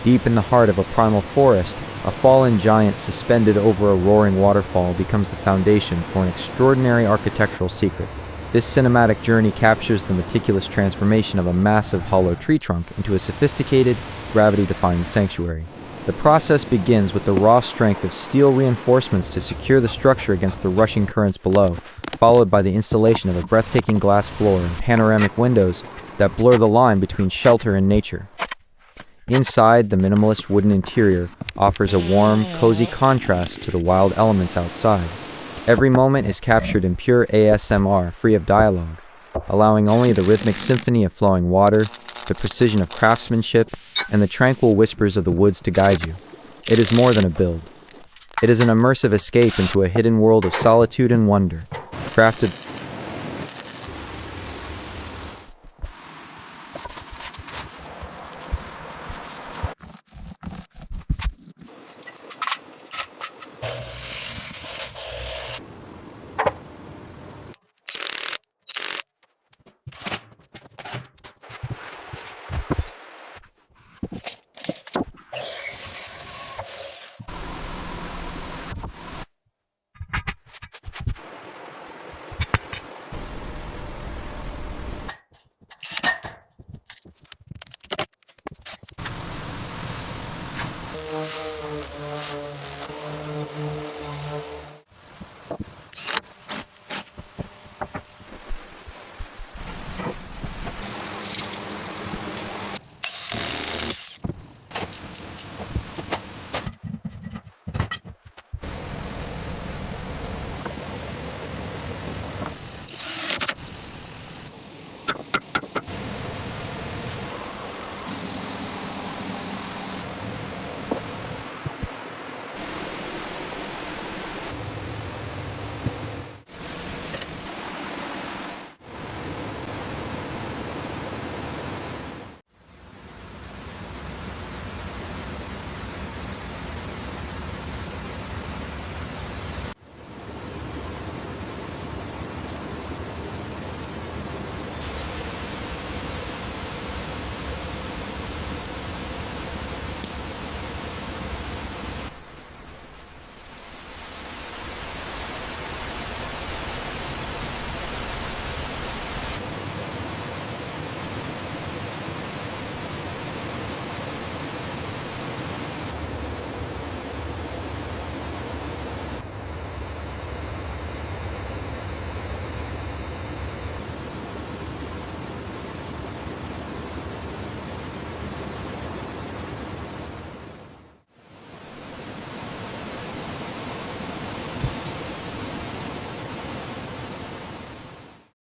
Deep in the heart of a primal forest, a fallen giant suspended over a roaring waterfall becomes the foundation for an extraordinary architectural secret. This cinematic journey captures the meticulous transformation of a massive hollow tree trunk into a sophisticated, gravity-defying sanctuary. The process begins with the raw strength of steel reinforcements to secure the structure against the rushing currents below, followed by the installation of a breathtaking glass floor and panoramic windows that blur the line between shelter and nature. Inside, the minimalist wooden interior offers a warm, cozy contrast to the wild elements outside. Every moment is captured in pure ASMR, free of dialogue, allowing only the rhythmic symphony of flowing water, the precision of craftsmanship, and the tranquil whispers of the woods to guide you. It is more than a build. It is an immersive escape into a hidden world of solitude and wonder, crafted